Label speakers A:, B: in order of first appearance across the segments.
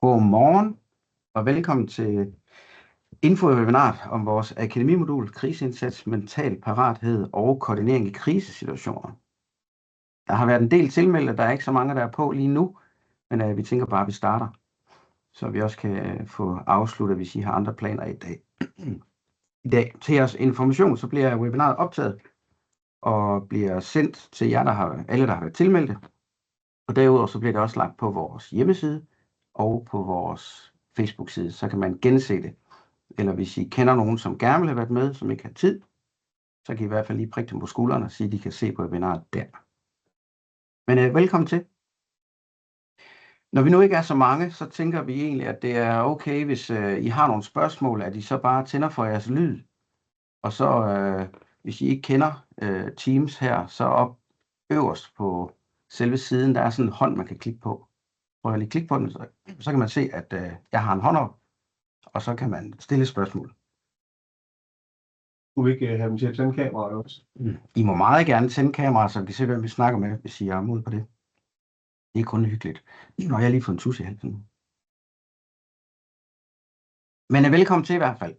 A: Godmorgen og velkommen til infowebinaret om vores akademimodul kriseindsats, mental parathed og koordinering i krisesituationer. Der har været en del tilmeldte, der er ikke så mange, der er på lige nu, men vi tænker bare, at vi starter, så vi også kan få afsluttet, hvis I har andre planer i dag. I dag til jeres information, så bliver webinaret optaget og bliver sendt til jer, alle, der har været tilmeldte. Og derudover så bliver det også lagt på vores hjemmeside og på vores Facebook-side, så kan man gense det. Eller hvis I kender nogen, som gerne vil have været med, som ikke har tid, så kan I i hvert fald lige prikke dem på skulderen og sige, at de kan se på webinaret der. Men velkommen til. Når vi nu ikke er så mange, så tænker vi egentlig, at det er okay, hvis I har nogle spørgsmål, at I så bare tænder for jeres lyd. Og så, hvis I ikke kender Teams her, så op øverst på selve siden, der er sådan en hånd, man kan klikke på. Prøv at lige klikke på den, så kan man se, at jeg har en hånd op, og så kan man stille spørgsmål.
B: Kunne vi ikke have dem til at tænde kameraet også?
A: I må meget gerne tænde kameraet, så vi kan se, hvem vi snakker med, hvis I er mod på det. Det er kun hyggeligt. Nå, jeg har lige fået en tus i halsen. Men velkommen til i hvert fald.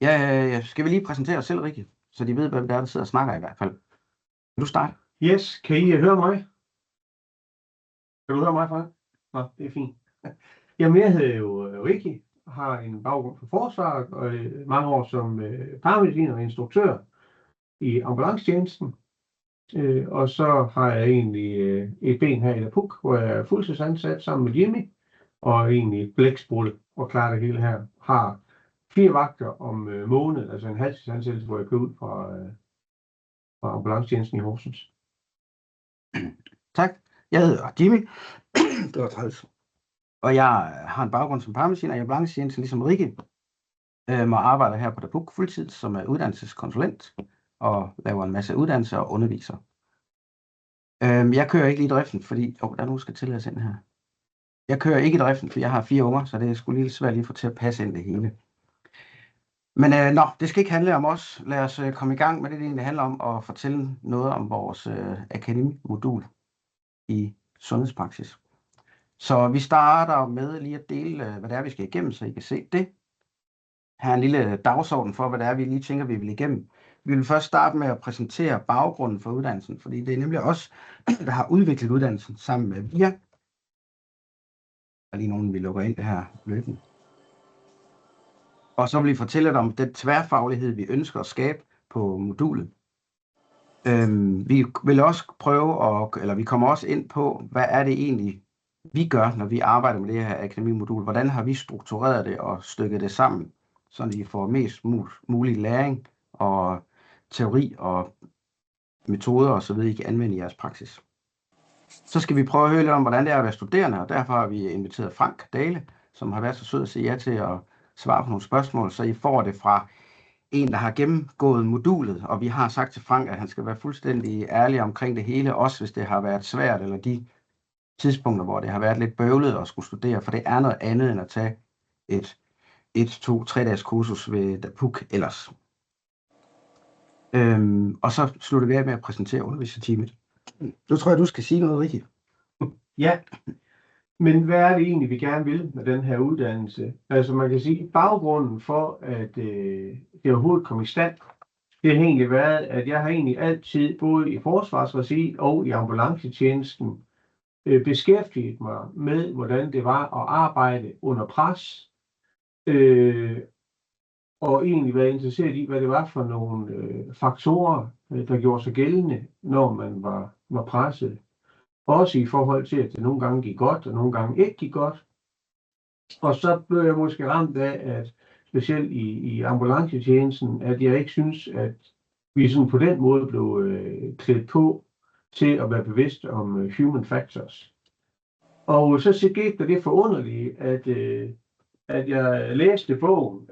A: Ja, skal vi lige præsentere os selv, Rikke, så de ved, hvem der sidder og snakker i hvert fald. Vil du starte?
B: Yes, kan I høre mig? Kan du høre mig, Frank? Nå, det er fint. Jamen, jeg hedder jo Rikke, har en baggrund for forsvaret og mange år som paramediciner og instruktør i ambulancetjenesten. Og så har jeg egentlig et ben her i Lapuk, hvor jeg er fuldtidsansat sammen med Jimmy, og egentlig blæksprutte og klarer det hele her. Har 4 vagter om måneden, altså en halvtidsansættelse, hvor jeg kører ud fra ambulancetjenesten i Horsens.
A: Tak. Jeg hedder Jimmy. Det var træls. Og jeg har en baggrund som paramediciner i ambulancetjenesten, ligesom Rikke. Og arbejder her på Lapuk fuldtid som uddannelseskonsulent og laver en masse uddannelser og underviser. Jeg kører ikke lige i driften, fordi... der er nogen, der skal tillades ind her. Jeg kører ikke i driften, for jeg har 4 unger, så det er sgu lige svært lige at få til at passe ind det hele. Men det skal ikke handle om os. Lad os komme i gang med det egentlig handler om at fortælle noget om vores akademimodul i sundhedspraksis. Så vi starter med lige at dele, hvad det er, vi skal igennem, så I kan se det. Her er en lille dagsorden for, hvad det er, vi lige tænker, vi vil igennem. Vi vil først starte med at præsentere baggrunden for uddannelsen, fordi det er nemlig os, der har udviklet uddannelsen sammen med VIA. Der er lige nogen, vi lukker ind det her løbende. Og så vil vi fortælle dig om den tværfaglighed, vi ønsker at skabe på modulet. Vi vil også vi kommer også ind på, hvad er det egentlig, vi gør, når vi arbejder med det her akademimodul. Hvordan har vi struktureret det og stykket det sammen, så vi får mest mulig læring og teori og metoder og så videre, I kan anvende i jeres praksis. Så skal vi prøve at høre lidt om, hvordan det er at være studerende, og derfor har vi inviteret Frank Dale, som har været så sød at sige ja til at svare på nogle spørgsmål, så I får det fra en, der har gennemgået modulet, og vi har sagt til Frank, at han skal være fuldstændig ærlig omkring det hele, også hvis det har været svært, eller de tidspunkter, hvor det har været lidt bøvlet at skulle studere, for det er noget andet end at tage et 1-2-3 dages kursus ved Lapuk ellers. Og så slutter vi af med at præsentere underviserteamet. Nu tror jeg, du skal sige noget, Rikke.
B: Ja, men hvad er det egentlig, vi gerne vil med den her uddannelse? Altså man kan sige, at baggrunden for, at det overhovedet kom i stand, det har egentlig været, at jeg har egentlig altid, både i forsvarsregi og i ambulancetjenesten, beskæftiget mig med, hvordan det var at arbejde under pres, og egentlig været interesseret i, hvad det var for nogle faktorer, der gjorde sig gældende, når man var presset. Også i forhold til, at det nogle gange gik godt, og nogle gange ikke gik godt. Og så blev jeg måske ramt af, at specielt i ambulancetjenesten, at jeg ikke synes, at vi sådan på den måde blev klædt på til at være bevidst om human factors. Og så skete der det forunderlige, at jeg læste bogen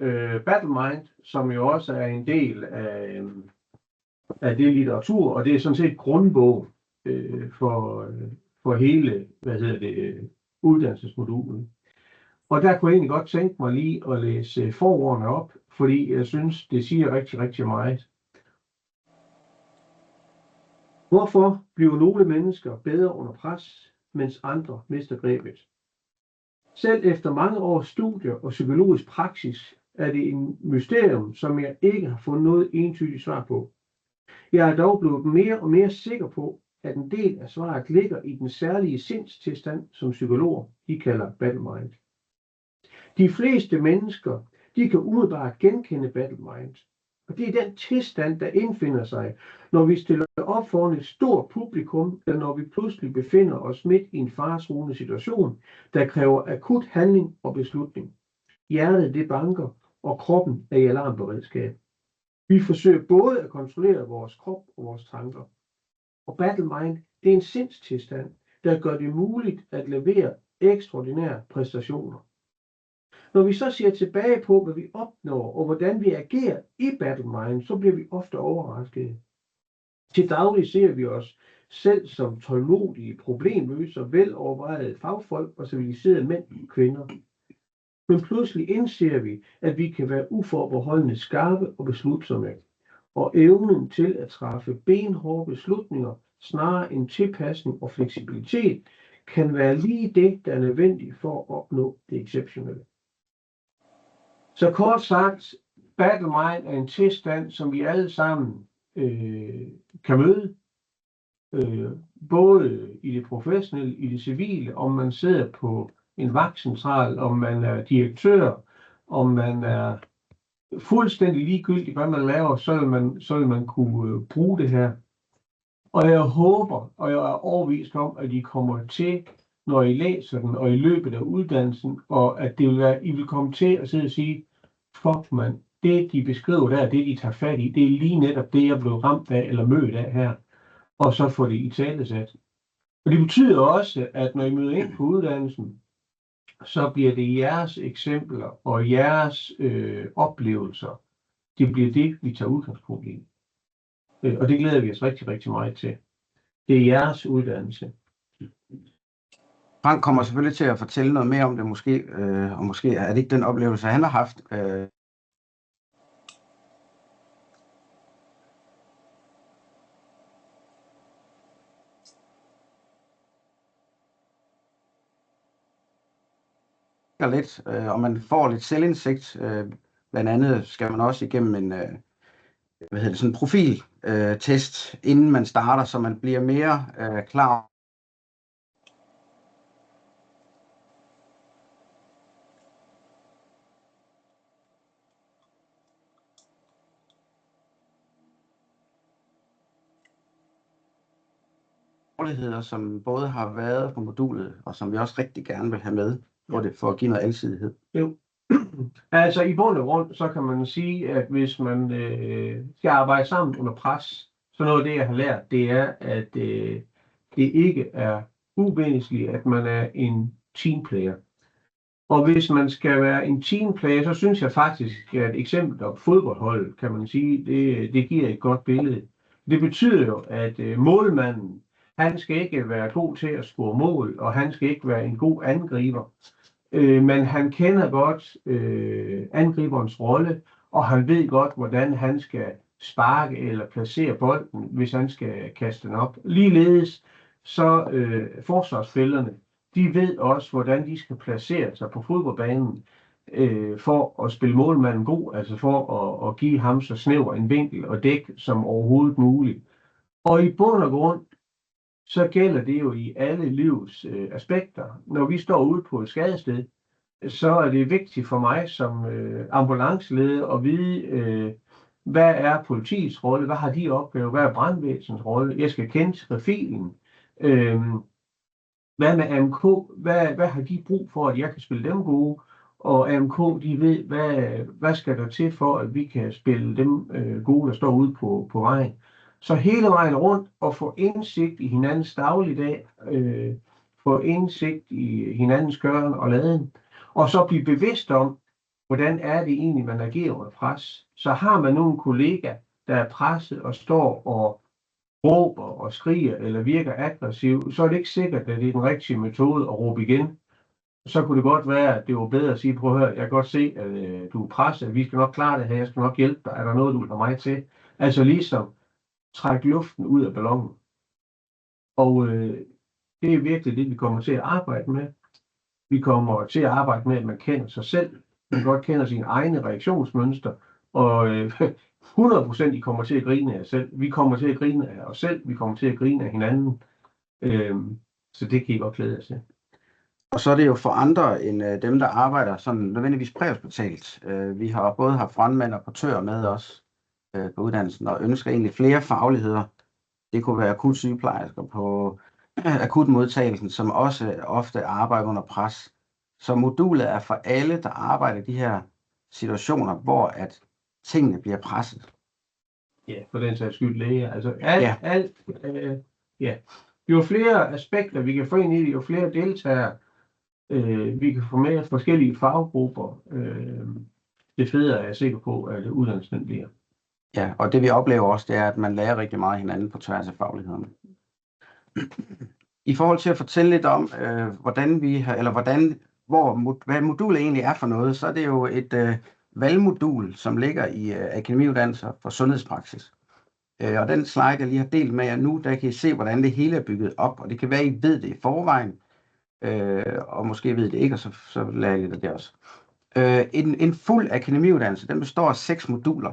B: Battlemind, som jo også er en del af det litteratur, og det er sådan set grundbogen for hele, uddannelsesmodulen. Og der kunne jeg egentlig godt tænke mig lige at læse forordene op, fordi jeg synes, det siger rigtig, rigtig meget. Hvorfor bliver nogle mennesker bedre under pres, mens andre mister grebet. Selv efter mange års studier og psykologisk praksis er det en mysterium, som jeg ikke har fundet noget entydigt svar på. Jeg er dog blevet mere og mere sikker på, at en del af svaret ligger i den særlige sindstilstand, som psykologer kalder battle mind. De fleste mennesker kan umiddelbart genkende battle mind. Og det er den tilstand, der indfinder sig, når vi stiller op foran et stort publikum, eller når vi pludselig befinder os midt i en faretruende situation, der kræver akut handling og beslutning. Hjertet det banker, og kroppen er i alarmberedskab. Vi forsøger både at kontrollere vores krop og vores tanker. Og battle mind, det er en sindstilstand, der gør det muligt at levere ekstraordinære præstationer. Når vi så ser tilbage på, hvad vi opnår, og hvordan vi agerer i battle mind, så bliver vi ofte overrasket. Til daglig ser vi os selv som tålmodige, problemløse og velovervejede fagfolk og civiliserede mænd og kvinder. Men pludselig indser vi, at vi kan være uforbeholdende skarpe og beslutsomme, og evnen til at træffe benhårde beslutninger, snarere end tilpasning og fleksibilitet, kan være lige det, der er nødvendigt for at opnå det exceptionelle. Så kort sagt, battle mind er en tilstand, som vi alle sammen kan møde, både i det professionelle, i det civile, om man sidder på en vagtcentral, om man er direktør, om man er fuldstændig ligegyldigt, hvad man laver, så vil man kunne bruge det her. Og jeg håber, og jeg er overbevist om, at I kommer til, når I læser den, og i løbet af uddannelsen, og at det vil være, I vil komme til at sidde og sige, fuck man, det de beskriver der, det de tager fat i, det er lige netop det, jeg blev ramt af, eller mødt af her, og så får det i talesat. Og det betyder også, at når I møder ind på uddannelsen, så bliver det jeres eksempler og jeres oplevelser. Det bliver det, vi tager udgangspunkt i. Og det glæder vi os rigtig, rigtig meget til. Det er jeres uddannelse.
A: Frank kommer selvfølgelig til at fortælle noget mere om det, måske, og måske er det ikke den oplevelse, han har haft. Lidt, og man får lidt selvindsigt. Blandt andet skal man også igennem en sådan en profiltest, inden man starter, så man bliver mere klar. Muligheder, som både har været på modulet, og som vi også rigtig gerne vil have med for at give noget alsidighed.
B: Jo. Altså i bund og grund, så kan man sige, at hvis man skal arbejde sammen under pres, så noget af det, jeg har lært, det er, at det ikke er uvæsentligt, at man er en teamplayer. Og hvis man skal være en teamplayer, så synes jeg faktisk, at eksemplet på fodboldhold, kan man sige, det giver et godt billede. Det betyder jo, at målmanden, han skal ikke være god til at score mål, og han skal ikke være en god angriber. Men han kender godt angriberens rolle, og han ved godt, hvordan han skal sparke eller placere bolden, hvis han skal kaste den op. Ligeledes så forsvarsspillerne, de ved også, hvordan de skal placere sig på fodboldbanen for at spille målmanden god, altså for at give ham så snæver en vinkel og dæk som overhovedet muligt. Og i bund og grund, så gælder det jo i alle livs aspekter. Når vi står ude på et skadested, så er det vigtigt for mig som ambulanceleder at vide, hvad er politiets rolle, hvad har de opgaver, hvad er brandvæsenets rolle. Jeg skal kende trafikken. Hvad med AMK? Hvad har de brug for, at jeg kan spille dem gode? Og AMK, de ved, hvad skal der til for, at vi kan spille dem gode, der står ude på vejen. Så hele vejen rundt og få indsigt i hinandens dagligdag, få indsigt i hinandens gøren og laden, og så blive bevidst om, hvordan er det egentlig, man agerer under pres. Så har man nogle kollegaer, der er presset og står og råber og skriger eller virker aggressiv, så er det ikke sikkert, at det er den rigtige metode at råbe igen. Så kunne det godt være, at det var bedre at sige, prøv at høre, jeg kan godt se, at du er presset, vi skal nok klare det her, jeg skal nok hjælpe dig, er der noget, du vil have mig til? Altså ligesom trække luften ud af ballonen. Og Det er virkelig det, vi kommer til at arbejde med. Vi kommer til at arbejde med, at man kender sig selv. Man godt kender sine egne reaktionsmønstre. Og 100% I kommer til at grine af jer selv. Vi kommer til at grine af os selv. Vi kommer til at grine af hinanden. Så det kan I godt glæde jer til.
A: Og så er det jo for andre end dem, der arbejder sådan nødvendigvis præhospitalt. Vi har både haft frontmænd og portører med os på uddannelsen, og ønsker egentlig flere fagligheder. Det kunne være akut sygeplejersker på akutmodtagelsen, som også ofte arbejder under pres. Så modulet er for alle, der arbejder i de her situationer, hvor at tingene bliver presset.
B: Ja, for den sags skyld læger. Altså jo flere aspekter vi kan få ind i det, jo flere deltagere vi kan få med forskellige faggrupper, det federe er jeg sikker på, at uddannelsen bliver.
A: Ja, og det vi oplever også, det er, at man lærer rigtig meget af hinanden på tværs af faglighederne. I forhold til at fortælle lidt om, hvad modulet egentlig er for noget, så er det jo et valgmodul, som ligger i akademiuddannelser for sundhedspraksis. Og den slide, jeg lige har delt med jer nu, der kan I se, hvordan det hele er bygget op, og det kan være, at I ved det i forvejen, og måske ved det ikke, og så lærer I lidt af det også. En fuld akademiuddannelse, den består af 6 moduler.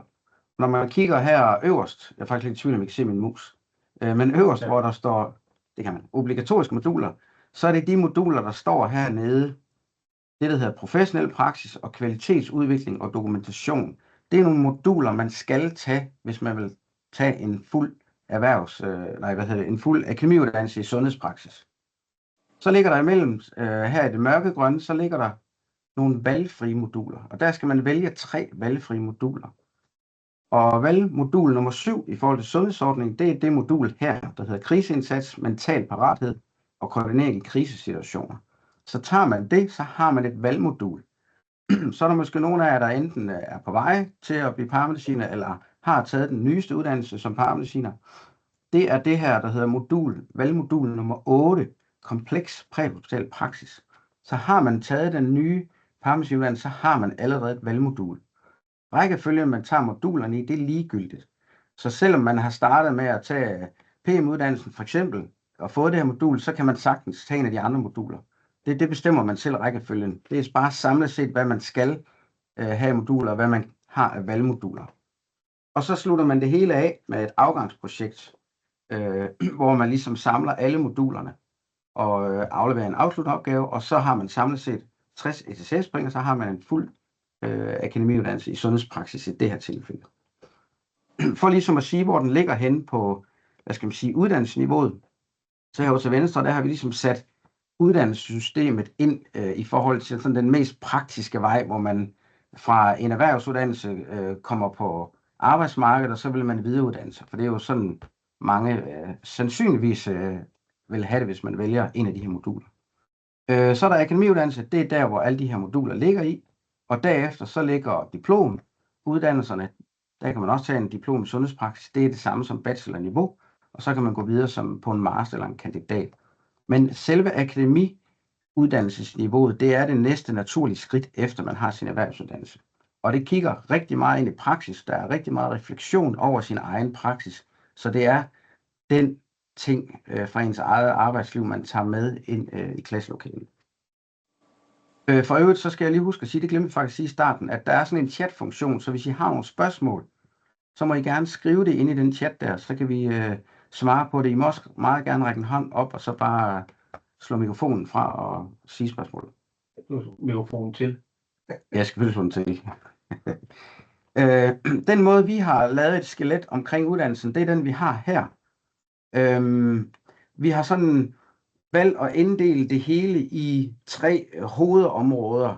A: Når man kigger her øverst, jeg er faktisk lidt i tvivl, om I kan se min mus, men øverst, hvor der står, det kan man, obligatoriske moduler, så er det de moduler, der står hernede, det der hedder professionel praksis og kvalitetsudvikling og dokumentation. Det er nogle moduler, man skal tage, hvis man vil tage en fuld en fuld akademiuddannelse i sundhedspraksis. Så ligger der imellem, her i det mørkegrønne, så ligger der nogle valgfrie moduler, og der skal man vælge 3 valgfrie moduler. Og valgmodul nummer 7 i forhold til sundhedsordningen, det er det modul her, der hedder kriseindsats, mental parathed og koordinering i krisesituationer. Så tager man det, så har man et valgmodul. Så er der måske nogle af jer, der enten er på vej til at blive paramediciner, eller har taget den nyeste uddannelse som paramediciner. Det er det her, der hedder valgmodul nummer 8, kompleks præhospital praksis. Så har man taget den nye paramedicinuddannelse, så har man allerede et valgmodul. Rækkefølgen, man tager modulerne i, det er ligegyldigt. Så selvom man har startet med at tage PM-uddannelsen for eksempel, og fået det her modul, så kan man sagtens tage en af de andre moduler. Det bestemmer man selv rækkefølgen. Det er bare samlet set, hvad man skal have i moduler, og hvad man har af valgmoduler. Og så slutter man det hele af med et afgangsprojekt, hvor man ligesom samler alle modulerne og afleverer en afslutopgave, og så har man samlet set 60 SSS-point, og så har man en fuld akademiuddannelse i sundhedspraksis i det her tilfælde. For ligesom at sige, hvor den ligger henne på, uddannelsesniveauet, så her til venstre, der har vi ligesom sat uddannelsessystemet ind i forhold til sådan den mest praktiske vej, hvor man fra en erhvervsuddannelse kommer på arbejdsmarkedet, og så vil man videreuddanne sig. For det er jo sådan, mange sandsynligvis vil have det, hvis man vælger en af de her moduler. Så er der akademiuddannelse, det er der, hvor alle de her moduler ligger i, og derefter så ligger diplomuddannelserne. Der kan man også tage en diplom i sundhedspraksis, det er det samme som bachelorniveau, og så kan man gå videre som på en master eller en kandidat. Men selve akademiuddannelsesniveauet, det er det næste naturlige skridt, efter man har sin erhvervsuddannelse. Og det kigger rigtig meget ind i praksis. Der er rigtig meget refleksion over sin egen praksis. Så det er den ting fra ens eget arbejdsliv, man tager med ind i klasselokalet. For øvrigt, så skal jeg lige huske at sige, det glemte jeg faktisk at sige i starten, at der er sådan en chatfunktion, så hvis I har nogle spørgsmål, så må I gerne skrive det ind i den chat der, så kan vi svare på det. I må også meget gerne række en hånd op, og så bare slå mikrofonen fra og sige spørgsmålet.
B: Mikrofonen til.
A: Jeg skal selvfølgelig slå den til. Den måde, vi har lavet et skelet omkring uddannelsen, det er den, vi har her. Vi har sådan valgt at inddele det hele i 3 hovedområder,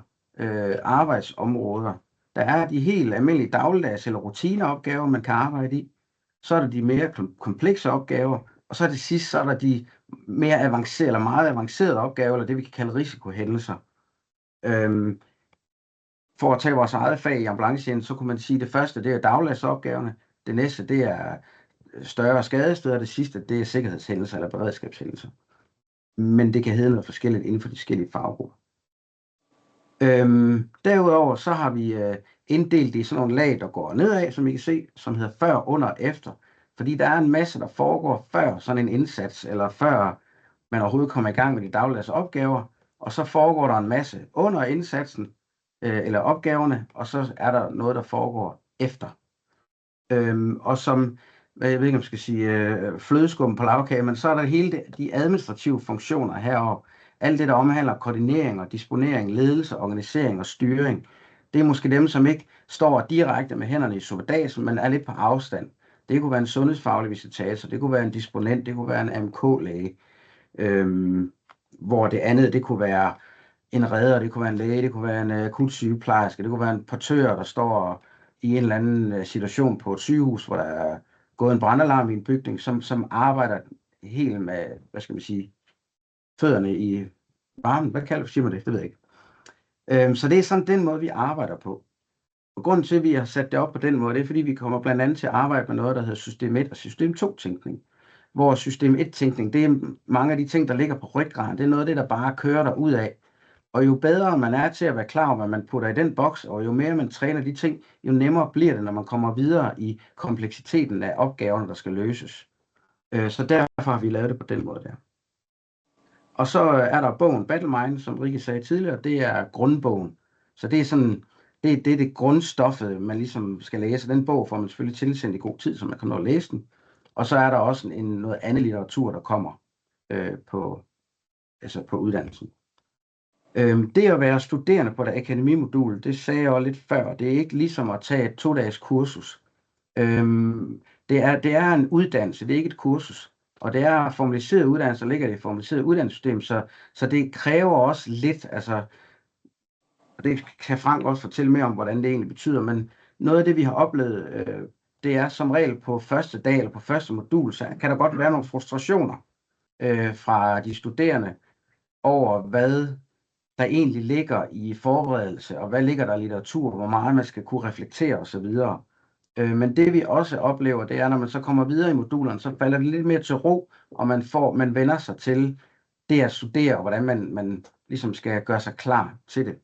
A: arbejdsområder. Der er de helt almindelige dagligdags eller rutineopgaver, man kan arbejde i. Så er der de mere komplekse opgaver, og så til sidst så er der de mere avancerede eller meget avancerede opgaver, eller det vi kan kalde risikohændelser. For at tage vores eget fag i ambulancetjenesten, så kunne man sige, at det første det er dagligdagsopgaverne, det næste det er større skadesteder, og det sidste det er sikkerhedshændelser eller beredskabshændelser. Men det kan hedde noget forskelligt inden for de forskellige faggrupper. Derudover så har vi inddelt det i sådan nogle lag, der går nedad, som I kan se, som hedder før, under og efter. Fordi der er en masse, der foregår før sådan en indsats, eller før man overhovedet kommer i gang med de dagligdags opgaver, og så foregår der en masse under indsatsen, eller opgaverne, og så er der noget, der foregår efter. Og som, jeg ved ikke, om jeg skal sige flødeskum på lagkage, men så er der hele de administrative funktioner heroppe. Alt det, der omhandler koordinering og disponering, ledelse, organisering og styring. Det er måske dem, som ikke står direkte med hænderne i suppedasen, men er lidt på afstand. Det kunne være en sundhedsfaglig visitator, det kunne være en disponent, det kunne være en AMK-læge. Hvor det andet, det kunne være en redder, det kunne være en læge, det kunne være en akut sygeplejerske, det kunne være en portør, der står i en eller anden situation på et sygehus, hvor der er gået en brandalarm i en bygning, som arbejder helt med, hvad skal man sige, fødderne i varmen. Hvad siger man det? Det ved jeg ikke. Så det er sådan den måde, vi arbejder på. Og grunden til, at vi har sat det op på den måde, det er, fordi vi kommer blandt andet til at arbejde med noget, der hedder system 1 og system 2-tænkning. Hvor system 1-tænkning, det er mange af de ting, der ligger på ryggraden. Det er noget af det, der bare kører der ud af. Og jo bedre man er til at være klar over, hvad man putter i den boks, og jo mere man træner de ting, jo nemmere bliver det, når man kommer videre i kompleksiteten af opgaverne, der skal løses. Så derfor har vi lavet det på den måde der. Og så er der bogen Battlemind, som Rikke sagde tidligere, det er grundbogen. Så det er sådan, det er det grundstoffet, man ligesom skal læse. Den bog får man selvfølgelig tilsendt i god tid, så man kan nå at læse den. Og så er der også noget andet litteratur, der kommer på uddannelsen. Det at være studerende på det akademimodul, det sagde jeg også lidt før, det er ikke ligesom at tage et 2-dages kursus. Det er en uddannelse, det er ikke et kursus. Og det er formaliseret uddannelse, der ligger i det formaliserede uddannelsessystem, så det kræver også lidt, altså, og det kan Frank også fortælle mere om, hvordan det egentlig betyder, men noget af det, vi har oplevet, det er som regel på første dag eller på første modul, så kan der godt være nogle frustrationer fra de studerende over, hvad der egentlig ligger i forberedelse, og hvad ligger der i litteratur, hvor meget man skal kunne reflektere osv. Men det vi også oplever, det er, når man så kommer videre i modulerne, så falder det lidt mere til ro, og man vender sig til det at studere, og hvordan man ligesom skal gøre sig klar til det.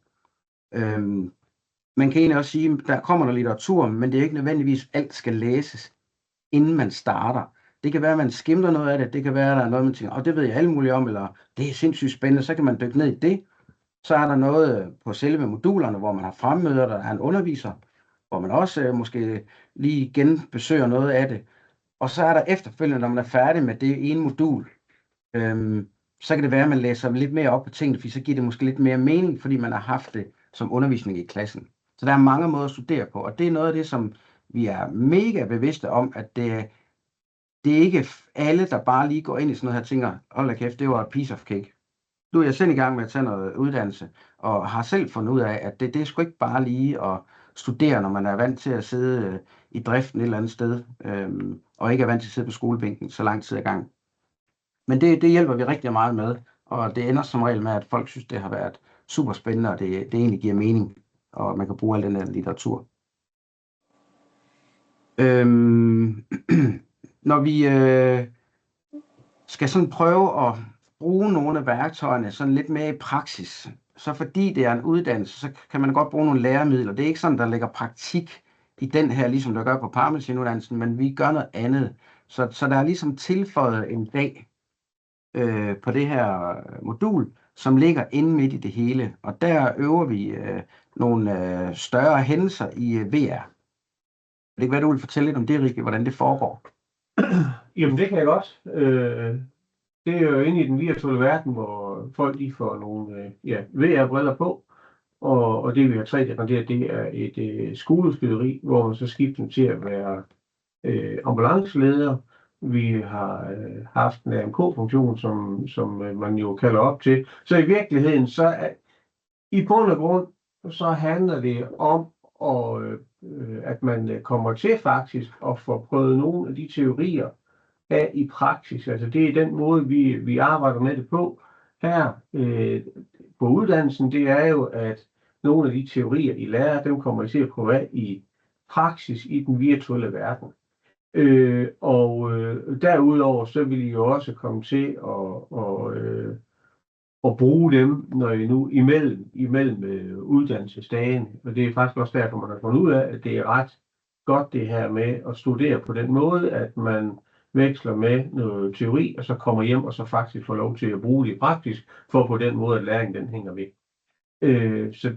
A: Man kan egentlig også sige, at der kommer noget litteratur, men det er ikke nødvendigvis alt skal læses, inden man starter. Det kan være, at man skimter noget af det, det kan være, at der er noget, man tænker, det ved jeg alle muligt om, eller det er sindssygt spændende, så kan man dykke ned i det. Så er der noget på selve modulerne, hvor man har fremmøder, der er en underviser, hvor man også måske lige genbesøger noget af det. Og så er der efterfølgende, når man er færdig med det ene modul, så kan det være, at man læser lidt mere op på tingene, fordi så giver det måske lidt mere mening, fordi man har haft det som undervisning i klassen. Så der er mange måder at studere på, og det er noget af det, som vi er mega bevidste om, at det er ikke alle, der bare lige går ind i sådan noget her og tænker, hold da kæft, det var et piece of cake. Nu er jeg selv i gang med at tage noget uddannelse, og har selv fundet ud af, at det er sgu ikke bare lige at studere, når man er vant til at sidde i driften et eller andet sted, og ikke er vant til at sidde på skolebænken så lang tid ad gang. Men det hjælper vi rigtig meget med, og det ender som regel med, at folk synes, det har været super spændende, og det egentlig giver mening, og man kan bruge al den her litteratur. Når vi skal sådan prøve at bruge nogle af værktøjerne sådan lidt mere i praksis, så fordi det er en uddannelse, så kan man godt bruge nogle læremidler. Det er ikke sådan, der ligger praktik i den her, ligesom der gør på paramedicinuddannelsen, men vi gør noget andet. Så der er ligesom tilføjet en dag på det her modul, som ligger inde midt i det hele. Og der øver vi nogle større hændelser i VR. Det kan være, du vil fortælle lidt om det, Rikke, hvordan det foregår.
B: Jamen, det kan jeg godt. Det er jo inde i den virtuelle verden, hvor folk lige får nogle VR-briller på, og det vi har 3D-renderet, det er et skoleudstøderi, hvor man så skifter til at være ambulanceleder. Vi har haft en AMK-funktion, som man jo kalder op til. Så i virkeligheden, så i bund og grund, så handler det om, at man kommer til faktisk at få prøvet nogle af de teorier af i praksis. Altså det er den måde, vi arbejder med det på her på uddannelsen. Det er jo, at nogle af de teorier, I lærer, dem kommer I til at prøve af i praksis i den virtuelle verden. Derudover så vil I jo også komme til at bruge dem, når I nu imellem uddannelsesdagen. Og det er faktisk også derfor, man har fundet ud af, at det er ret godt det her med at studere på den måde, at man veksler med noget teori, og så kommer hjem og så faktisk får lov til at bruge det praktisk, for på den måde, at læringen den hænger ved. Så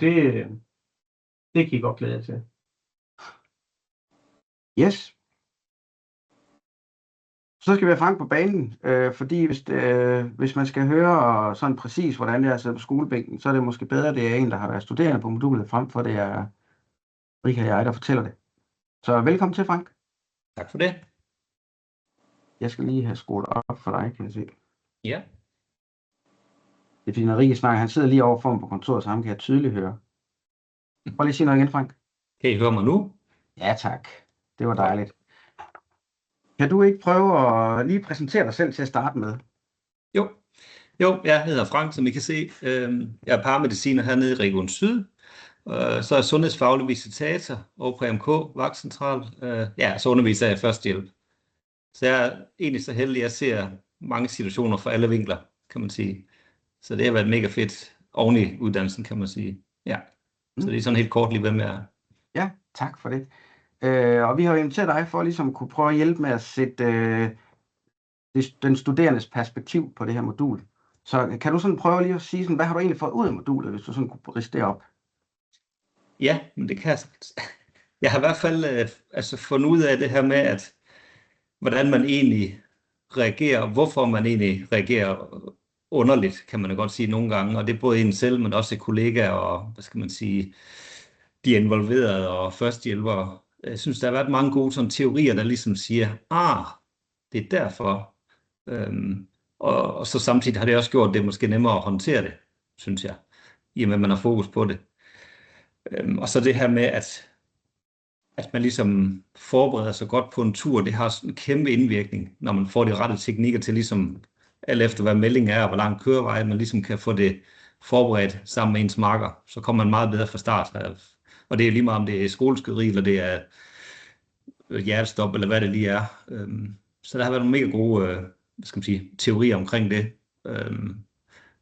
B: det kan I godt glæde jer til.
A: Yes. Så skal vi have Frank på banen, fordi hvis man skal høre sådan præcis, hvordan det er siddet på skolebænken, så er det måske bedre, at det er en, der har været studerende på modulet, frem for det er Rika og jeg, der fortæller det. Så velkommen til, Frank.
C: Tak for det.
A: Jeg skal lige have skruet op for dig, kan jeg se.
C: Ja.
A: Det er fordi, når Rika snakker, han sidder lige over for mig på kontoret, så ham kan jeg tydeligt høre. Prøv lige at sige noget igen, Frank.
C: Kan I høre mig nu?
A: Ja, tak. Det var dejligt. Kan du ikke prøve at lige præsentere dig selv til at starte med?
C: Jo, jeg hedder Frank, som I kan se. Jeg er paramediciner hernede i Region Syd. Så er jeg sundhedsfaglig visitator over på AMK, vagtcentral. Så underviser jeg i førstehjælp. Så jeg er egentlig så heldig, at jeg ser mange situationer fra alle vinkler, kan man sige. Så det har været mega fedt oven i uddannelsen, kan man sige. Ja. Så det er sådan helt kort lige, hvem jeg er.
A: Ja, tak for det. Og vi har jo inviteret dig for ligesom at kunne prøve at hjælpe med at sætte den studerendes perspektiv på det her modul. Så kan du sådan prøve lige at sige, sådan, hvad har du egentlig fået ud af modulet, hvis du sådan kunne riste det op?
C: Ja, men det kan jeg sagtens. Jeg har i hvert fald fundet ud af det her med, at hvordan man egentlig reagerer, hvorfor man egentlig reagerer underligt, kan man jo godt sige nogle gange. Og det er både en selv, men også kollegaer og, hvad skal man sige, de involverede og førstehjælpere. Jeg synes, der har været mange gode sådan, teorier, der ligesom siger, det er derfor. Og så samtidig har det også gjort det måske nemmere at håndtere det, synes jeg, i og med, at man har fokus på det. Og så det her med, at man ligesom forbereder sig godt på en tur, det har en kæmpe indvirkning, når man får de rette teknikker til ligesom, alt efter hvad meldingen er, og hvor lang kørevej, man ligesom kan få det forberedt sammen med ens makker, så kommer man meget bedre fra start. Og det er lige meget, om det er skoleskyderi, eller det er hjertestop, eller hvad det lige er. Så der har været nogle mega gode teorier omkring det.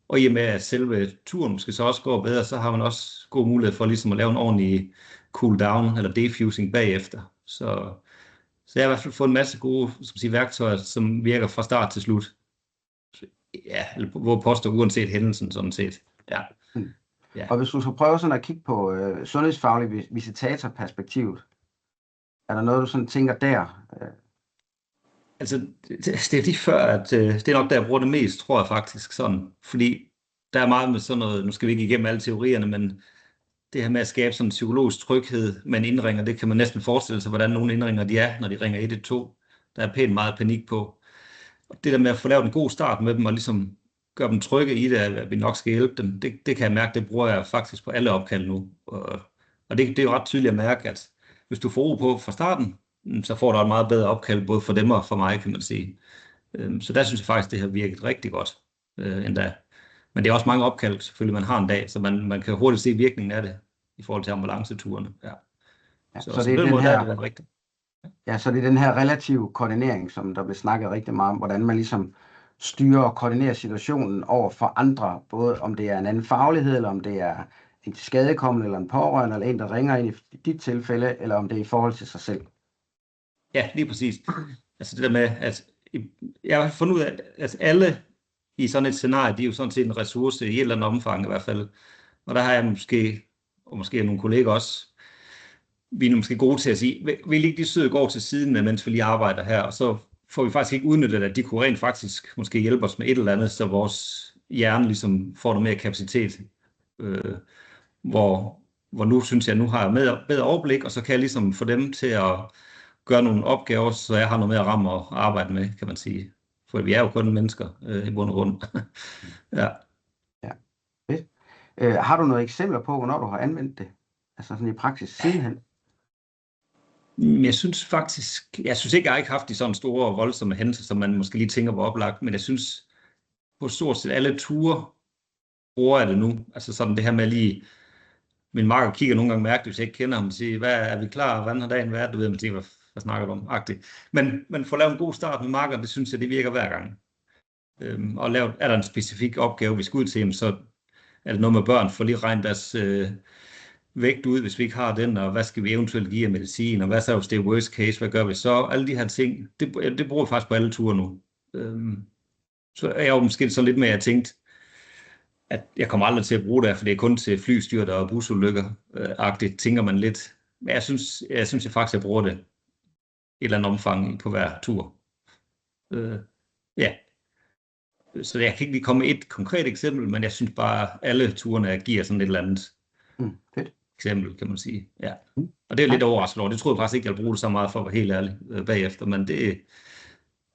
C: Og i og med, at selve turen måske så også går bedre, så har man også god mulighed for ligesom at lave en ordentlig cool down eller defusing bagefter. Så jeg har i hvert fald fået en masse gode værktøjer, som virker fra start til slut. Ja, eller hvor påstår uanset hændelsen sådan set. Ja.
A: Ja. Og hvis du så prøver sådan at kigge på sundhedsfaglig visitatorperspektivet, er der noget, du sådan tænker der?
C: Altså, det er lige før, at det er nok der, jeg bruger det mest, tror jeg faktisk sådan. Fordi der er meget med sådan noget, nu skal vi ikke igennem alle teorierne, men det her med at skabe sådan en psykologisk tryghed med en indringer, det kan man næsten forestille sig, hvordan nogle indringer de er, når de ringer 112. Der er pænt meget panik på. Og det der med at få lavet en god start med dem, og ligesom gøre dem trygge i det, at vi nok skal hjælpe dem, det kan jeg mærke, det bruger jeg faktisk på alle opkald nu. Og det er jo ret tydeligt at mærke, at hvis du får ro på fra starten, så får du et meget bedre opkald, både for dem og for mig, kan man sige. Så der synes jeg faktisk, det har virket rigtig godt endda. Men det er også mange opkald, selvfølgelig, man har en dag, så man kan hurtigt se virkningen af det i forhold til ambulanceturene. Ja.
A: Så det er den måde, her, er rigtigt. Ja, så det er den her relative koordinering, som der bliver snakket rigtig meget om, hvordan man ligesom styrer og koordinerer situationen over for andre, både om det er en anden faglighed, eller om det er en skadekommende, eller en pårørende, eller en, der ringer ind i dit tilfælde, eller om det er i forhold til sig selv.
C: Ja, lige præcis. Altså det der med, at jeg har fundet ud af, at alle i sådan et scenarie, de er jo sådan set en ressource i et eller andet omfang i hvert fald. Og der har jeg måske nogle kolleger også, vi er måske gode til at sige, vil ikke de søde gå til siden, mens vi lige arbejder her, og så får vi faktisk ikke udnyttet, at de kunne rent faktisk måske hjælpe os med et eller andet, så vores hjerne ligesom får noget mere kapacitet. Hvor nu synes jeg, nu har jeg bedre overblik, og så kan jeg ligesom få dem til at gøre nogle opgaver, så jeg har noget mere ramme at arbejde med, kan man sige. For vi er jo kun mennesker i bund og grund. Ja.
A: Fedt. Har du nogle eksempler på, hvornår du har anvendt det? Altså sådan i praksis sidenhen?
C: Jeg synes ikke, jeg har ikke haft de sådan store og voldsomme hændelser, som man måske lige tænker på oplagt, men jeg synes på stort set alle ture bruger jeg det nu. Altså sådan det her med lige, min marker kigger nogle gange mærkeligt, hvis jeg ikke kender ham, og siger, hvad er vi klar, hvordan har dagen været? Du ved, man tænker, hvad snakker du om? Agtigt. Men for at lave en god start med marker, det synes jeg, det virker hver gang. Og er der en specifik opgave, vi skal ud til, så er det noget med børn, for lige regnet deres vægt ud, hvis vi ikke har den, og hvad skal vi eventuelt give af medicin, og hvad så hvis det er worst case, hvad gør vi så? Alle de her ting, det bruger jeg faktisk på alle ture nu. Så er jeg jo måske så lidt mere, jeg tænkt, at jeg kommer aldrig til at bruge det, for det er kun til flystyrter og busulykker-agtigt, tænker man lidt. Men jeg synes jeg faktisk, jeg bruger det i et eller andet omfang på hver tur. Ja. Så jeg kan ikke lige komme med et konkret eksempel, men jeg synes bare, at alle turene giver sådan et eller andet
A: fedt.
C: eksempel, kan man sige. Ja. Og det er lidt overraskende over. Det troede jeg faktisk ikke, jeg ville bruge det så meget for at være helt ærlig bagefter, men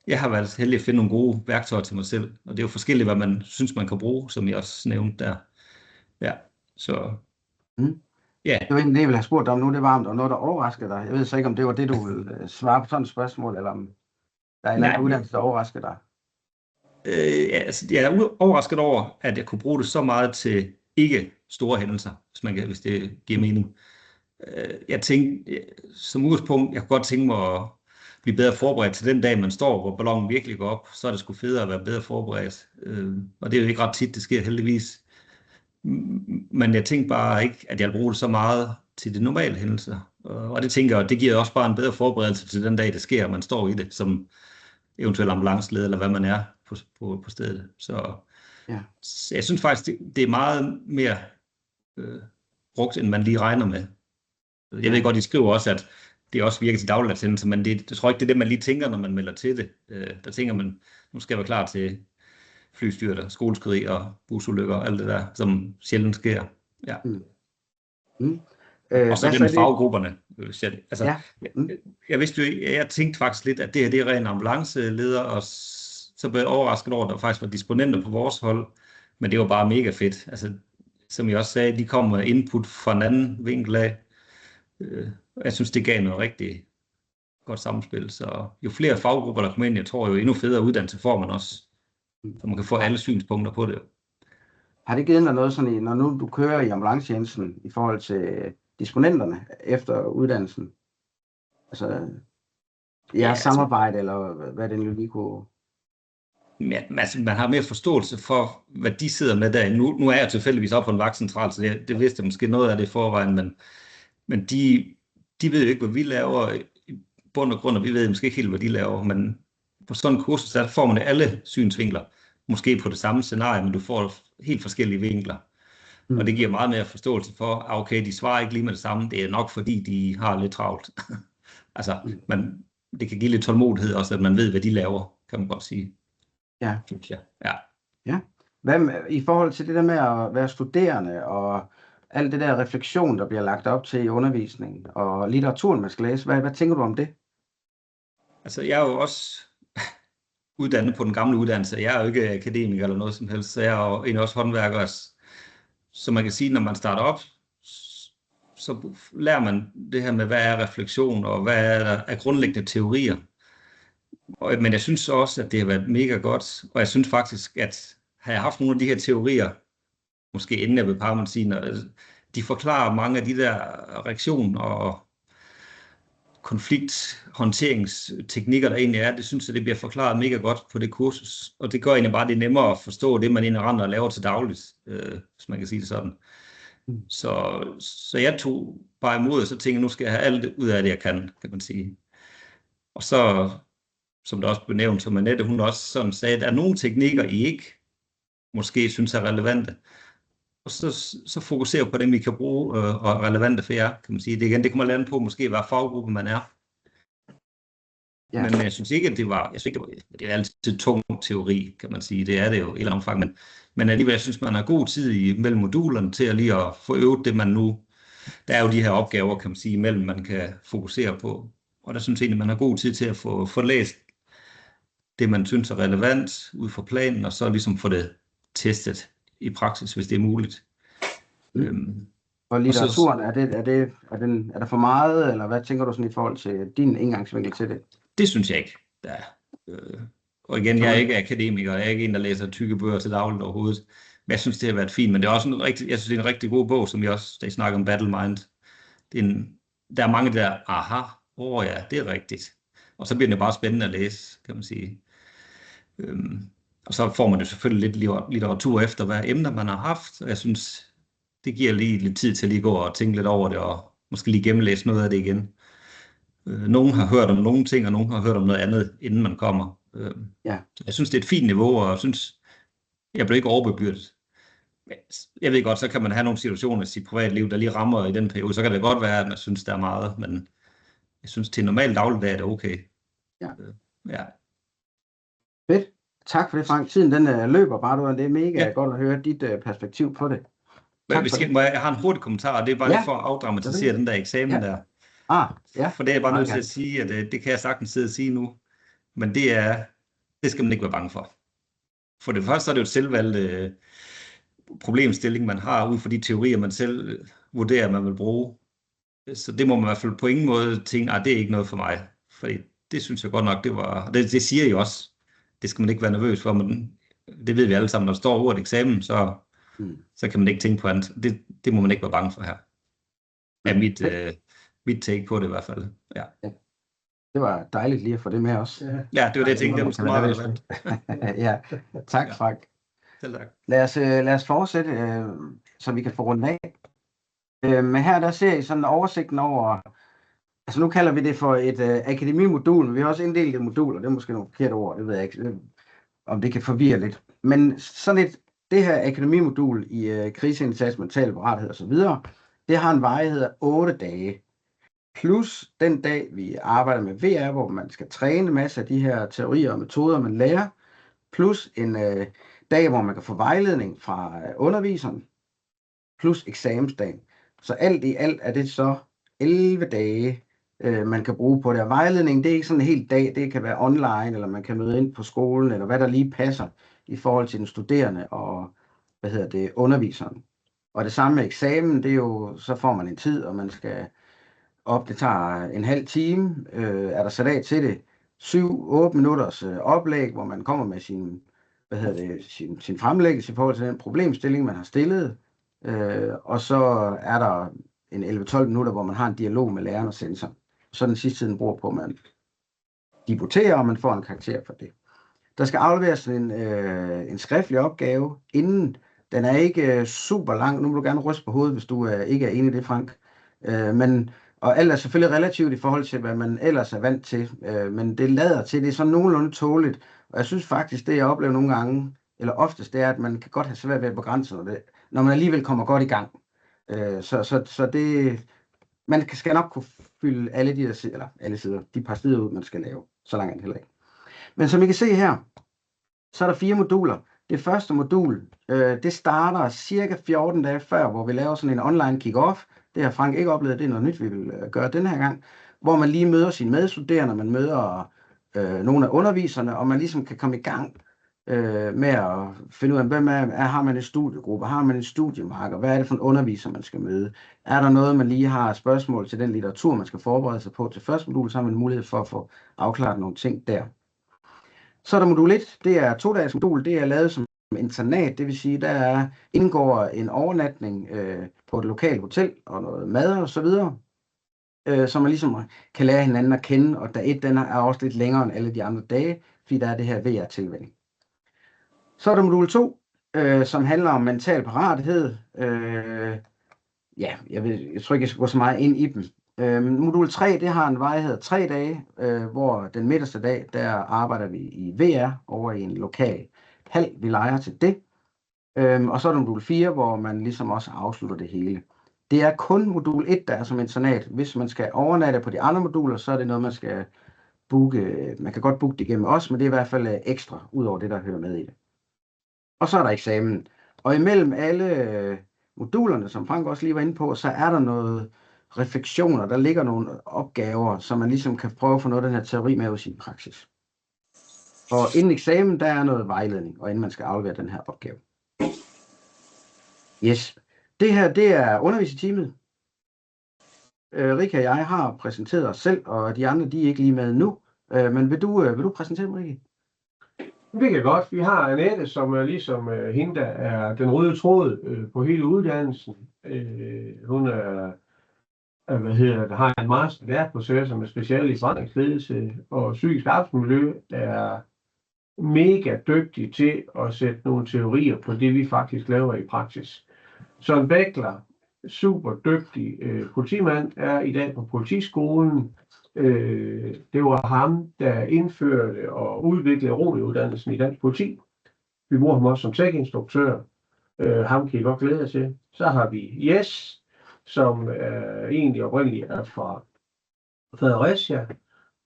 C: jeg har været heldig at finde nogle gode værktøjer til mig selv, og det er jo forskelligt, hvad man synes, man kan bruge, som jeg også nævnte der. Ja, så...
A: Ja. Det var egentlig det, jeg ville have spurgt dig om nu, det var noget, der overraskede dig. Jeg ved så ikke, om det var det, du ville svare på sådan et spørgsmål, eller om der er en eller anden uddannelse, der overrasker dig.
C: Jeg er overrasket over, at jeg kunne bruge det så meget til ikke store hændelser, hvis det giver mening. Jeg tænkte, som udgangspunkt, jeg kunne godt tænke mig at blive bedre forberedt til den dag, man står, hvor ballonen virkelig går op, så er det sgu federe at være bedre forberedt. Og det er jo ikke ret tit, det sker heldigvis. Men jeg tænkte bare ikke, at jeg vil bruge det så meget til de normale hændelser. Og det tænker jeg, det giver også bare en bedre forberedelse til den dag, det sker, man står i det, som eventuelt ambulanceleder, eller hvad man er på stedet. Så jeg synes faktisk, det er meget mere brugt, end man lige regner med. Jeg ved godt, de skriver også, at det også virker til dagligdags hændelser, men jeg tror ikke, det er det, man lige tænker, når man melder til det. Der tænker man, nu skal jeg være klar til flystyrter, skoleskrig og busulykker og alt det der, som sjældent sker. Ja. Og så det med faggrupperne. Jeg vidste jo, jeg tænkte faktisk lidt, at det her det er ren ambulanceleder, og så blev jeg overrasket over, at der faktisk var disponenter på vores hold, men det var bare mega fedt. Altså, som jeg også sagde, de kom med input fra en anden vinkel af. Jeg synes, det gav noget rigtig godt samspil. Så jo flere faggrupper, der kommer ind, jeg tror jo endnu federe uddannelse får man også. Så man kan få alle synspunkter på det.
A: Har det givet dig noget sådan, når nu du kører i ambulancetjenesten i forhold til disponenterne efter uddannelsen? Altså, jeres samarbejde, eller hvad det nu lige kunne...
C: Ja, altså, man har mere forståelse for, hvad de sidder med der. Nu er jeg tilfældigvis op på en vagtcentral, så det vidste jeg måske noget af det i forvejen, men de ved jo ikke, hvad vi laver i bund og grund, og vi ved måske ikke helt, hvad de laver, men på sådan en kursus, der får man alle synsvinkler, måske på det samme scenarie, men du får helt forskellige vinkler. Og det giver meget mere forståelse for, okay, de svarer ikke lige med det samme, det er nok fordi, de har lidt travlt. Altså, det kan give lidt tålmodighed også, at man ved, hvad de laver, kan man godt sige.
A: Ja.
C: Ja.
A: Hvad i forhold til det der med at være studerende, og alt det der refleksion, der bliver lagt op til i undervisningen, og litteraturen, man skal læse, hvad tænker du om det? Altså,
C: jeg er jo også uddannet på den gamle uddannelse. Jeg er jo ikke akademiker eller noget som helst, så jeg er jo egentlig også håndværker. Så man kan sige, når man starter op, så lærer man det her med, hvad er refleksion, og hvad er der af grundlæggende teorier. Men jeg synes også, at det har været mega godt, og jeg synes faktisk, at har jeg haft nogle af de her teorier, måske inden jeg blev paramediciner, de forklarer mange af de der reaktioner og konflikthåndteringsteknikker, der egentlig er. Det synes jeg, det bliver forklaret mega godt på det kursus, og det gør egentlig bare det nemmere at forstå det, man indrender og laver til dagligt, hvis man kan sige det sådan. Så jeg tog bare imod, og så tænkte jeg, nu skal jeg have alt ud af det, jeg kan man sige. Og så, som der også blev nævnt, som Annette, hun også sådan sagde, at der er nogle teknikker, I ikke måske synes er relevante. Og så fokuserer på dem, vi kan bruge og er relevante for jer, kan man sige. Det kommer lande på, måske hvad faggruppe man er. Ja. Men jeg synes ikke, at det er altid tung teori, kan man sige. Det er det jo i et eller andet omfang. Men alligevel, jeg synes, man har god tid mellem modulerne til at lige at få øvet det, man nu... Der er jo de her opgaver, kan man sige, imellem, man kan fokusere på. Og der synes jeg egentlig, man har god tid til at få læst det, man synes er relevant ud fra planen, og så ligesom få det testet i praksis, hvis det er muligt.
A: Og litteraturen, er der for meget, eller hvad tænker du sådan i forhold til din indgangsvinkel til det?
C: Det synes jeg ikke. Og igen, jeg er ikke akademiker, jeg er ikke en, der læser tykke bøger til dagligt overhovedet. Men jeg synes, det har været fint, men det er også jeg synes, det er en rigtig god bog, som jeg også, da I snakker om Battle Mind. Der er mange der, ja, det er rigtigt. Og så bliver det bare spændende at læse, kan man sige. Og så får man det selvfølgelig lidt litteratur efter, hvad emner man har haft. Og jeg synes, det giver lige lidt tid til at lige gå og tænke lidt over det, og måske lige gennemlæse noget af det igen. Nogen har hørt om nogle ting, og nogen har hørt om noget andet, inden man kommer.
A: Ja.
C: Jeg synes, det er et fint niveau, og jeg synes, jeg blev ikke overbebyrdet. Jeg ved godt, så kan man have nogle situationer i sit privatliv, der lige rammer i den periode. Så kan det godt være, at man synes, der er meget, men jeg synes, til en normal dagligdag er det okay.
A: Ja.
C: Ja.
A: Fedt. Tak for det, Frank. Tiden den løber bare, det er mega godt at høre dit perspektiv på det.
C: Jeg har en hurtig kommentar, og det er bare lidt for at afdramatisere den der eksamen der. For det er jeg bare nødt til at sige, at det kan jeg sagtens sidde og sige nu, men det skal man ikke være bange for. For det første er det jo et selvvalgt problemstilling, man har ud fra de teorier, man selv vurderer, man vil bruge. Så det må man i hvert fald på ingen måde tænke, det er ikke noget for mig. For det synes jeg godt nok, det siger I også. Det skal man ikke være nervøs for, men det ved vi alle sammen, når der står ordet eksamen, så kan man ikke tænke på andet. Det må man ikke være bange for her. Er mit take på det i hvert fald. Ja.
A: Det var dejligt lige at få det med også.
C: Ja, det var det, jeg tænkte. Det var måske meget relevant.
A: Ja, tak Frank.
C: Selv tak.
A: Lad os fortsætte, så vi kan få rundt af. Men her der ser I sådan oversigten over, altså nu kalder vi det for et akademimodul, men vi har også inddelt et modul, og det er måske nogle forkerte ord, det ved jeg ikke, om det kan forvirre lidt. Men sådan det her akademimodul i kriseindsats, mental parathed og så videre, det har en varighed af 8 dage. Plus den dag, vi arbejder med VR, hvor man skal træne en masse af de her teorier og metoder, man lærer. Plus en dag, hvor man kan få vejledning fra underviseren. Plus eksamensdagen. Så alt i alt er det så 11 dage, man kan bruge på det. Og vejledning, det er ikke sådan en hel dag. Det kan være online, eller man kan møde ind på skolen, eller hvad der lige passer i forhold til den studerende og underviseren. Og det samme med eksamen, det er jo, så får man en tid, og man skal det tager en halv time, er der sat af til det. 7-8 minutters oplæg, hvor man kommer med sin fremlæggelse i forhold til den problemstilling, man har stillet. Og så er der en 11-12 minutter, hvor man har en dialog med læreren og sensor. Så den sidste tiden bruger på, at man debuterer, og man får en karakter for det. Der skal afleveres en skriftlig opgave inden. Den er ikke super lang. Nu må du gerne ryste på hovedet, hvis du ikke er enig i det, Frank. Og alt er selvfølgelig relativt i forhold til, hvad man ellers er vant til, men det lader til, det er sådan nogenlunde tåligt. Og jeg synes faktisk, det jeg oplever nogle gange, eller oftest, det er, at man kan godt have svært ved at begrænse det, når man alligevel kommer godt i gang. Så det, man skal nok kunne fylde alle de der sider, eller alle sider, de par sider ud, man skal lave. Så langt er det heller ikke. Men som I kan se her, så er der 4 moduler. Det første modul, det starter cirka 14 dage før, hvor vi laver sådan en online kick-off. Det har Frank ikke oplevet, det er noget nyt, vi vil gøre den her gang. Hvor man lige møder sine medstuderende, man møder nogle af underviserne, og man ligesom kan komme i gang med at finde ud af, har man en studiegruppe, har man en studiemarker, hvad er det for en underviser, man skal møde? Er der noget, man lige har spørgsmål til den litteratur, man skal forberede sig på til første modul, så har man mulighed for at få afklaret nogle ting der. Så er der modul 1, det er 2-dages modul, det er lavet som internat, det vil sige, der indgår en overnatning på et lokalt hotel og noget mad og så videre, så man ligesom kan lære hinanden at kende, og dag 1, den er også lidt længere end alle de andre dage, fordi der er det her VR-tilvænning. Så er der modul 2, som handler om mental parathed. Jeg tror ikke, jeg skal gå så meget ind i dem. Modul 3, det har en varighed af 3 dage, hvor den midterste dag, der arbejder vi i VR over i en lokal hal, vi lejer til det. Og så er der modul 4, hvor man ligesom også afslutter det hele. Det er kun modul 1, der er som internat. Hvis man skal overnatte på de andre moduler, så er det noget, man skal booke. Man kan godt booke det igennem os, men det er i hvert fald ekstra, ud over det, der hører med i det. Og så er der eksamen. Og imellem alle modulerne, som Frank også lige var inde på, så er der noget refleksioner. Der ligger nogle opgaver, som man ligesom kan prøve at få noget af den her teori med i sin praksis. Og inden eksamen, der er noget vejledning, og inden man skal aflevere den her opgave. Yes. Det her, det er underviserteamet. Rikki og jeg har præsenteret os selv, og de andre, de er ikke lige med nu. Men vil du præsentere dem, Rikki?
B: Det kan godt. Vi har Annette, som er ligesom hende, der er den røde tråd på hele uddannelsen. Hun har en master lærerprocessor med speciale i forandringsledelse og psykisk arbejdsmiljø, er mega dygtig til at sætte nogle teorier på det, vi faktisk laver i praksis. Søren Bækler, super dygtig politimand, er i dag på politiskolen. Det var ham, der indførte og udviklede ROLI-uddannelsen i dansk politi. Vi bruger ham også som tech-instruktør. Ham kan I godt glæde jer til. Så har vi Jes, som egentlig oprindeligt er fra Fredericia,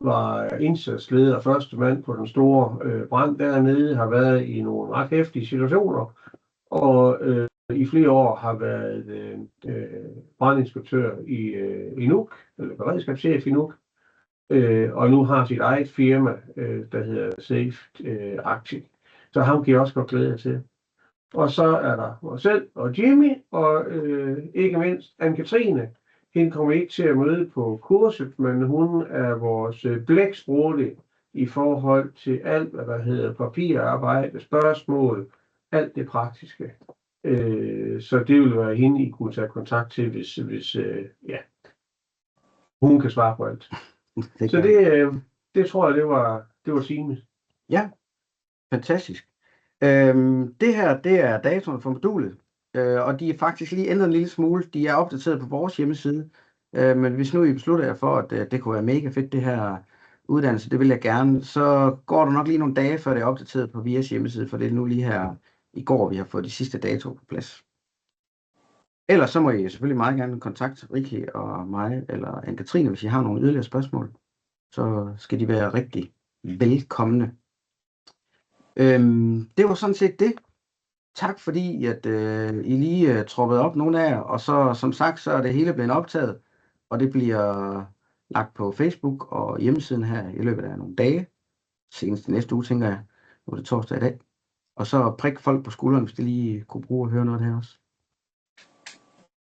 B: var indsatsleder og første mand på den store brand dernede, har været i nogle ret hæftige situationer, og i flere år har været brandinspektør i Nuuk, eller beredskabschef i Nuuk, og nu har sit eget firma, der hedder Safe Arctic. Så ham kan I også godt glæde jer til. Og så er der mig selv og Jimmy, og ikke mindst Anne-Katrine. Hende kommer ikke til at møde på kurset, men hun er vores blæksprutte i forhold til alt, hvad der hedder papirarbejde, spørgsmål, alt det praktiske. Så det vil være hende, I kunne tage kontakt til, hvis hun kan svare på alt. Så det tror jeg, det var Signe.
A: Ja, fantastisk. Det her, det er datoen for modulet, og de er faktisk lige ændret en lille smule. De er opdateret på vores hjemmeside, men hvis nu I beslutter jer for, at det kunne være mega fedt, det her uddannelse, det vil jeg gerne, så går der nok lige nogle dage, før det er opdateret på VIAs hjemmeside, for det er nu lige her i går, vi har fået de sidste datoer på plads. Ellers så må I selvfølgelig meget gerne kontakte Rikke og mig, eller Anne-Katrine, hvis I har nogle yderligere spørgsmål. Så skal de være rigtig velkomne. Det var sådan set det. Tak fordi, at I lige troppede op, nogle af jer. Og så som sagt, så er det hele blevet optaget, og det bliver lagt på Facebook og hjemmesiden her i løbet af nogle dage. Senest næste uge, tænker jeg. Nu er det torsdag i dag. Og så prik folk på skulderen, hvis de lige kunne bruge at høre noget af det her også.